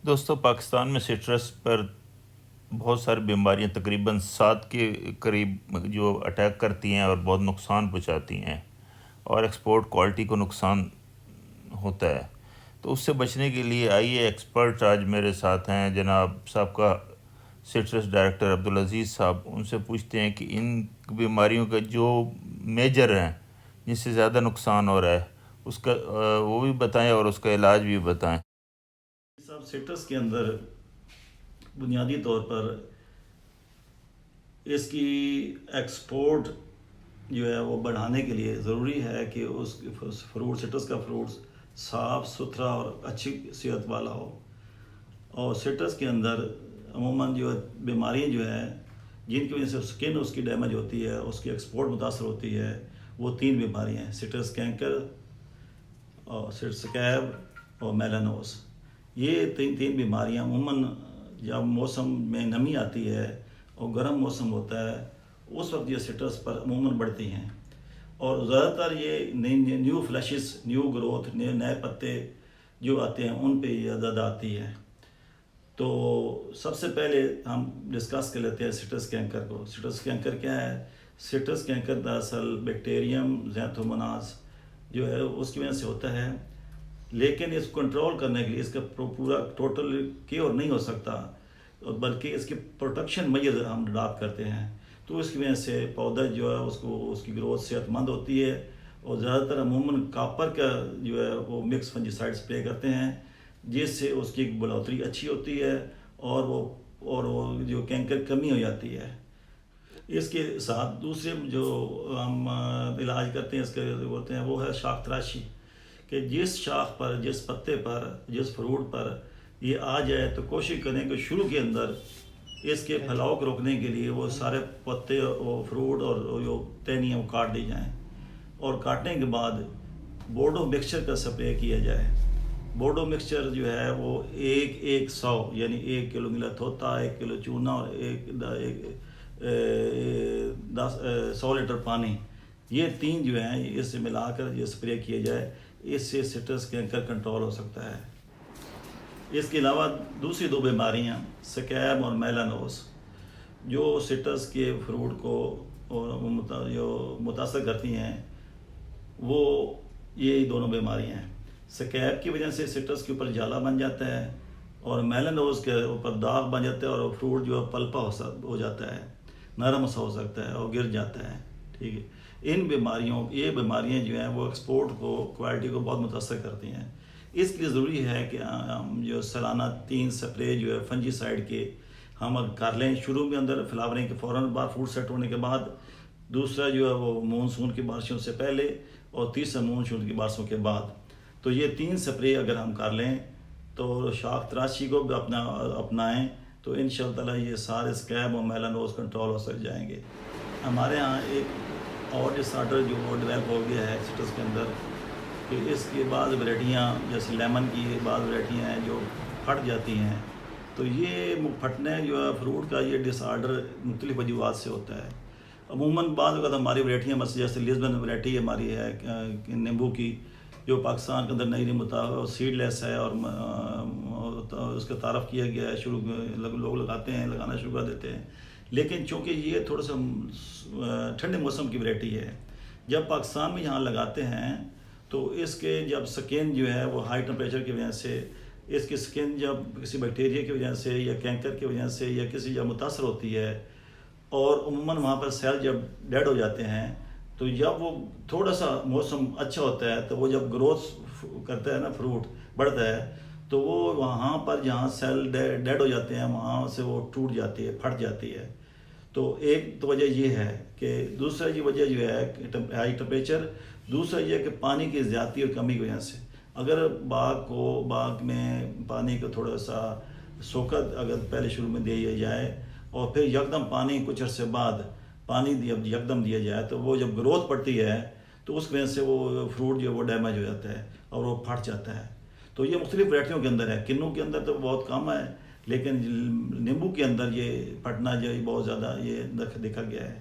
دوستو پاکستان میں سٹرس پر بہت ساری بیماریاں تقریباً 7 کے قریب جو اٹیک کرتی ہیں اور بہت نقصان پہنچاتی ہیں اور ایکسپورٹ کوالٹی کو نقصان ہوتا ہے. تو اس سے بچنے کے لیے آئیے ایکسپرٹ آج میرے ساتھ ہیں جناب سابقہ سٹرس ڈائریکٹر عبدالعزیز صاحب. ان سے پوچھتے ہیں کہ ان بیماریوں کا جو میجر ہیں جس سے زیادہ نقصان ہو رہا ہے اس کا وہ بھی بتائیں اور اس کا علاج بھی بتائیں. صاحب سٹرس کے اندر بنیادی طور پر اس کی ایکسپورٹ جو ہے وہ بڑھانے کے لیے ضروری ہے کہ اس فروٹ سٹرس کا فروٹ صاف ستھرا اور اچھی صحت والا ہو. اور سٹرس کے اندر عموماً جو بیماریاں جو ہیں جن کی وجہ سے سکن اس کی ڈیمیج ہوتی ہے، اس کی ایکسپورٹ متاثر ہوتی ہے، وہ 3 بیماریاں ہیں: سٹرس کینکر اور سٹرس اسکیب اور میلانوس. یہ تین بیماریاں عموماً جب موسم میں نمی آتی ہے اور گرم موسم ہوتا ہے اس وقت یہ سٹرس پر عموماً بڑھتی ہیں، اور زیادہ تر یہ نیو فلیشز، نیو گروتھ، نئے پتے جو آتے ہیں ان پہ یہ زیادہ آتی ہے. تو سب سے پہلے ہم ڈسکس کر لیتے ہیں سٹرس کینکر کو. سٹرس کینکر کیا ہے؟ سٹرس کینکر دراصل بیکٹیریم زینتھوموناز جو ہے اس کی وجہ سے ہوتا ہے، لیکن اس کو کنٹرول کرنے کے لیے اس کا پورا ٹوٹل کیور نہیں ہو سکتا، بلکہ اس کی پروٹیکشن میجر ہم اڈاپٹ کرتے ہیں. تو اس کی وجہ سے پودا جو ہے اس کی گروتھ صحت مند ہوتی ہے. اور زیادہ تر عموماً کاپر کا جو ہے وہ مکس فنجیسائڈ اسپرے کرتے ہیں جس سے اس کی بڑھوتری اچھی ہوتی ہے اور وہ جو کینکر کمی ہو جاتی ہے. اس کے ساتھ دوسرے جو ہم علاج کرتے ہیں اس کے بولتے ہیں وہ ہے شاخ تراشی، کہ جس شاخ پر، جس پتے پر، جس فروٹ پر یہ آ جائے تو کوشش کریں کہ شروع کے اندر اس کے پھیلاؤ کو روکنے کے لیے وہ سارے پتے اور فروٹ اور جو ٹہنیاں وہ کاٹ دی جائیں، اور کاٹنے کے بعد بورڈو مکسچر کا سپرے کیا جائے. بورڈو مکسچر جو ہے وہ 1:100 یعنی 1 کلو نیلا تھوتا، 1 کلو چونا اور 100 لیٹر پانی، یہ 3 جو ہیں اس سے ملا کر یہ سپرے کیا جائے. اس سے سٹرس کینکر کنٹرول ہو سکتا ہے. اس کے علاوہ دوسری 2 بیماریاں اسکیب اور میلانوس جو سٹرس کے فروٹ کو جو متاثر کرتی ہیں، وہ یہ دونوں بیماریاں ہیں. اسکیب کی وجہ سے سٹرس کے اوپر جالا بن جاتا ہے، اور میلانوس کے اوپر داغ بن جاتا ہے اور فروٹ جو ہے پلپا ہو جاتا ہے، نرم سا ہو سکتا ہے اور گر جاتا ہے. ٹھیک ہے. یہ بیماریاں جو ہیں وہ ایکسپورٹ کو، کوالٹی کو بہت متاثر کرتی ہیں. اس کے لیے ضروری ہے کہ ہم جو سالانہ 3 سپرے جو ہے فنجی سائڈ کے ہم کر لیں شروع میں اندر فلاورنگ کے فوراً بعد، فروٹ سیٹ ہونے کے بعد. دوسرا جو ہے وہ مونسون کی بارشوں سے پہلے، اور تیسرا مونسون کی بارشوں کے بعد. تو یہ 3 سپرے اگر ہم کر لیں تو شاخ تراشی کو بھی اپنائیں تو انشاءاللہ تعالیٰ یہ سارے اسکیب اور میلانوس کنٹرول ہو سک جائیں گے. ہمارے ہاں ایک اور ڈس آرڈر جو وہ ڈیولپ ہو گیا ہے سٹرس کے اندر، کہ اس کی بعض ویرائٹیاں جیسے لیمن کی بعض ویرائٹیاں ہیں جو پھٹ جاتی ہیں. تو یہ پھٹنے جو ہے فروٹ کا یہ ڈس آرڈر مختلف وجوہات سے ہوتا ہے. عموماً بعض اوقات ہماری ویرائٹیاں مثلا جیسے لیزبن ویرائٹی ہماری ہے نیمبو کی، جو پاکستان کے اندر نئی مطابق سیڈ لیس ہے اور اس کا تعارف کیا گیا ہے. شروع میں لوگ لگاتے ہیں، لگانا شروع کر دیتے ہیں، لیکن چونکہ یہ تھوڑا سا ٹھنڈے موسم کی ویرائٹی ہے، جب پاکستان میں یہاں لگاتے ہیں تو اس کے جب سکن جو ہے وہ ہائی ٹمپریچر کی وجہ سے، اس کی سکن جب کسی بیکٹیریا کی وجہ سے یا کینکر کی وجہ سے یا کسی جب متاثر ہوتی ہے، اور عموماً وہاں پر سیل جب ڈیڈ ہو جاتے ہیں، تو جب وہ تھوڑا سا موسم اچھا ہوتا ہے تو وہ جب گروتھ کرتا ہے نا، فروٹ بڑھتا ہے، تو وہ وہاں پر جہاں سیل ڈیڈ ہو جاتے ہیں وہاں سے وہ ٹوٹ جاتی ہے، پھٹ جاتی ہے. تو ایک تو وجہ یہ ہے کہ دوسرا یہ وجہ جو ہے ہائی ٹمپریچر. دوسرا یہ کہ پانی کی زیادتی اور کمی کی وجہ سے اگر باغ میں پانی کو تھوڑا سا سوکھت اگر پہلے شروع میں دیا جائے اور پھر یکدم پانی کچھ عرصے بعد پانی یکدم دیا جائے تو وہ جب گروتھ پڑتی ہے تو اس وجہ سے وہ فروٹ جو ہے وہ ڈیمیج ہو جاتا ہے اور وہ پھٹ جاتا ہے. تو یہ مختلف ورائٹیوں کے اندر ہے. کنوں کے اندر تو بہت کم ہے، لیکن نیمبو کے اندر یہ پھٹنا جو بہت زیادہ یہ دیکھا گیا ہے.